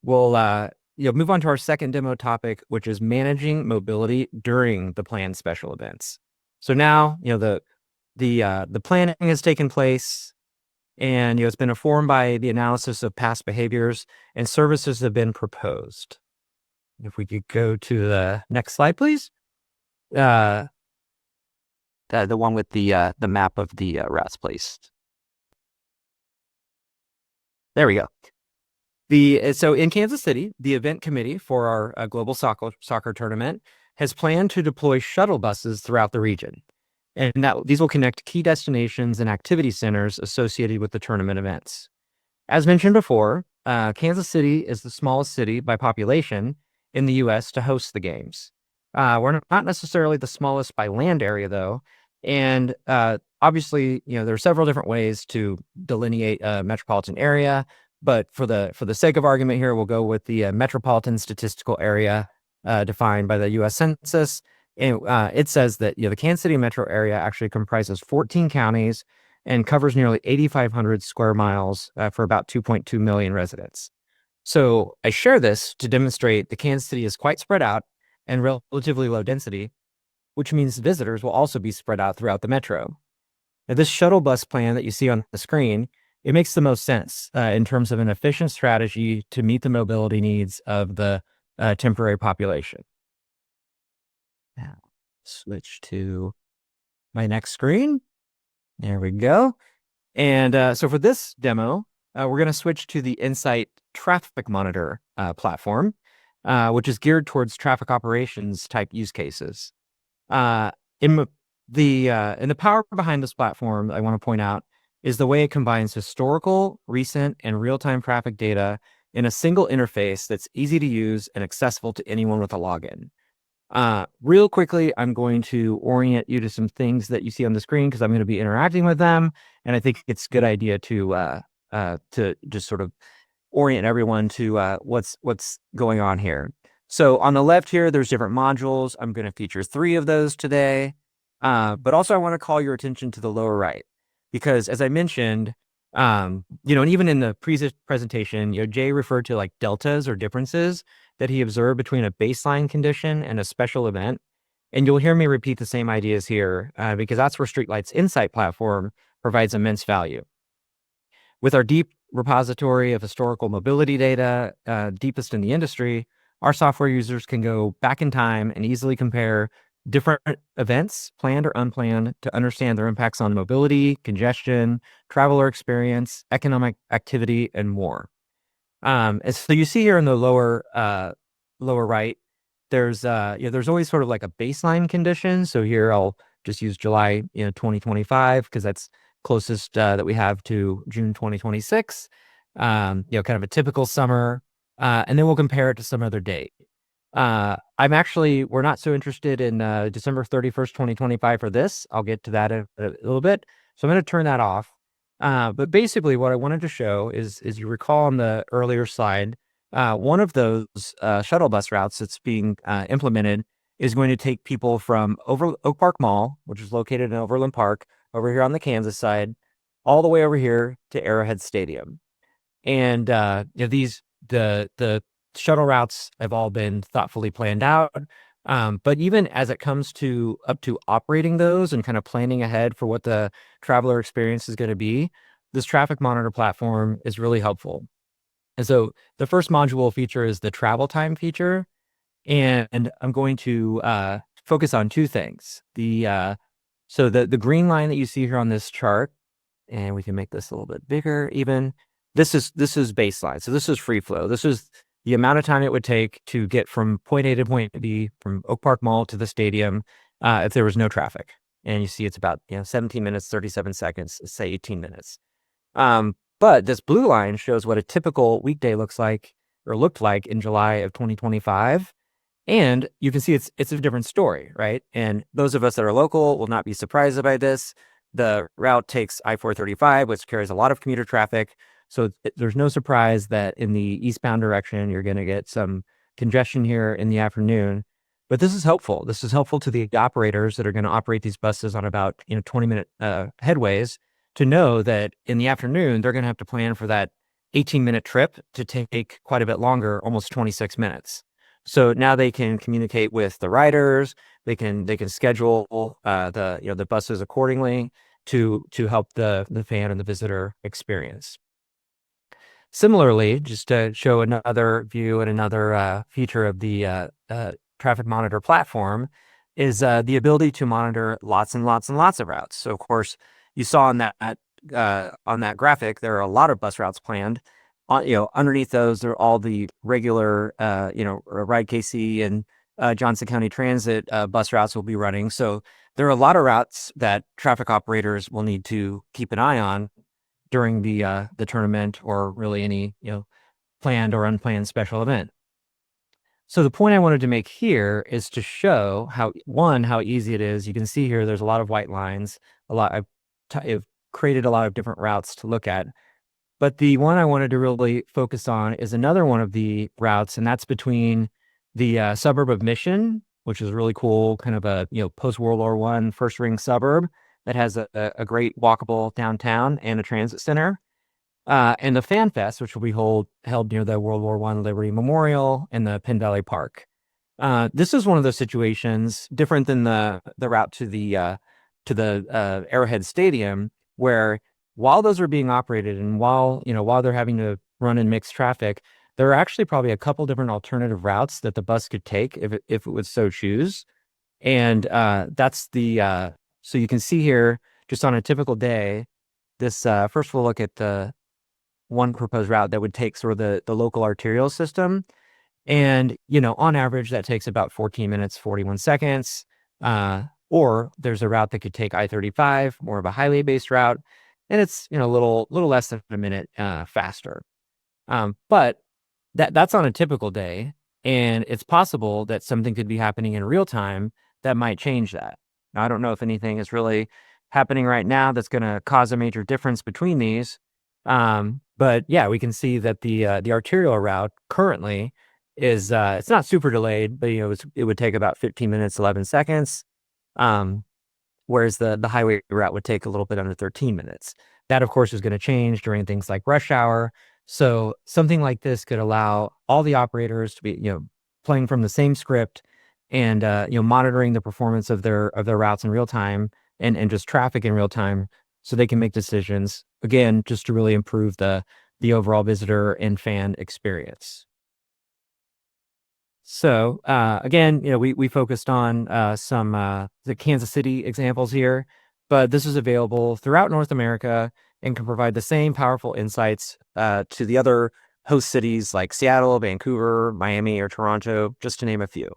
we'll move on to our second demo topic, which is managing mobility during the planned special events. So now, the planning has taken place, and it's been informed by the analysis of past behaviors, and services have been proposed. If we could go to the next slide, please. The one with the map of the routes placed. There we go. So in Kansas City, the event committee for our global soccer tournament has planned to deploy shuttle buses throughout the region, and these will connect key destinations and activity centers associated with the tournament events. As mentioned before, Kansas City is the smallest city by population in the U.S. to host the games. We're not necessarily the smallest by land area, though, and obviously, there are several different ways to delineate a metropolitan area. But for the sake of argument here, we'll go with the metropolitan statistical area defined by the U.S. Census. And it says that the Kansas City metro area actually comprises 14 counties and covers nearly 8,500 square miles for about 2.2 million residents. So I share this to demonstrate that Kansas City is quite spread out and relatively low density, which means visitors will also be spread out throughout the metro. Now, this shuttle bus plan that you see on the screen, it makes the most sense in terms of an efficient strategy to meet the mobility needs of the temporary population. Now, switch to my next screen. There we go. And so for this demo, we're going to switch to the Insight Traffic Monitor platform, which is geared towards traffic operations type use cases. In the power behind this platform, I want to point out, is the way it combines historical, recent, and real-time traffic data in a single interface that's easy to use and accessible to anyone with a login. Real quickly, I'm going to orient you to some things that you see on the screen because I'm going to be interacting with them, and I think it's a good idea to just sort of orient everyone to what's going on here. So on the left here, there's different modules. I'm going to feature 3 of those today, but also I want to call your attention to the lower right. Because as I mentioned, and even in the presentation, Jay referred to like deltas or differences that he observed between a baseline condition and a special event. And you'll hear me repeat the same ideas here because that's where StreetLight's Insight platform provides immense value. With our deep repository of historical mobility data, deepest in the industry, our software users can go back in time and easily compare different events, planned or unplanned, to understand their impacts on mobility, congestion, traveler experience, economic activity, and more. And so you see here in the lower right, there's always sort of like a baseline condition. So here I'll just use July 2025 because that's closest that we have to June 2026. Kind of a typical summer, and then we'll compare it to some other date. We're not so interested in December 31st, 2025 for this. I'll get to that in a little bit. So I'm going to turn that off. But basically what I wanted to show is you recall on the earlier slide, one of those shuttle bus routes that's being implemented is going to take people from Oak Park Mall, which is located in Overland Park, over here on the Kansas side, all the way over here to Arrowhead Stadium. And the shuttle routes have all been thoughtfully planned out. But even as it comes up to operating those and kind of planning ahead for what the traveler experience is going to be, this traffic monitor platform is really helpful. And so the first module feature is the travel time feature. And I'm going to focus on 2 things. So the green line that you see here on this chart, and we can make this a little bit bigger even, this is baseline. So this is free flow. This is the amount of time it would take to get from point A to point B, from Oak Park Mall to the stadium, if there was no traffic. And you see it's about 17 minutes, 37 seconds, say 18 minutes. But this blue line shows what a typical weekday looked like in July of 2025. And you can see it's a different story, right? And those of us that are local will not be surprised by this. The route takes I-435, which carries a lot of commuter traffic. So there's no surprise that in the eastbound direction, you're going to get some congestion here in the afternoon. But this is helpful. This is helpful to the operators that are going to operate these buses on about 20-minute headways to know that in the afternoon, they're going to have to plan for that 18-minute trip to take quite a bit longer, almost 26 minutes. So now they can communicate with the riders. They can schedule the buses accordingly to help the fan and the visitor experience. Similarly, just to show another view and another feature of the traffic monitor platform is the ability to monitor lots and lots and lots of routes. So of course, you saw on that graphic, there are a lot of bus routes planned. Underneath those are all the regular, Ride KC and Johnson County Transit bus routes will be running. So there are a lot of routes that traffic operators will need to keep an eye on during the tournament, or really any planned or unplanned special event. So the point I wanted to make here is to show how easy it is. You can see here there's a lot of white lines. I've created a lot of different routes to look at. But the one I wanted to really focus on is another one of the routes, and that's between the suburb of Mission, which is really cool, kind of a post-World War I first ring suburb that has a great walkable downtown and a transit center, and the Fan Fest, which will be held near the World War I Liberty Memorial in the Penn Valley Park. This is one of those situations different than the route to the Arrowhead Stadium, where while those are being operated and while they're having to run in mixed traffic, there are actually probably a couple different alternative routes that the bus could take if it would so choose. And so you can see here, just on a typical day, this first we'll look at the one proposed route that would take sort of the local arterial system. And, on average, that takes about 14 minutes, 41 seconds. Or there's a route that could take I-35, more of a highway based route, and it's a little less than a minute faster. But that's on a typical day, and it's possible that something could be happening in real time that might change that. Now, I don't know if anything is really happening right now that's going to cause a major difference between these. But yeah, we can see that the arterial route currently is it's not super delayed, but it would take about 15 minutes, 11 seconds. Whereas the highway route would take a little bit under 13 minutes. That, of course, is going to change during things like rush hour. So something like this could allow all the operators to be, playing from the same script and, monitoring the performance of their routes in real time and just traffic in real time, so they can make decisions, again, just to really improve the overall visitor and fan experience. So again, we focused on some the Kansas City examples here, but this is available throughout North America and can provide the same powerful insights to the other host cities like Seattle, Vancouver, Miami, or Toronto, just to name a few.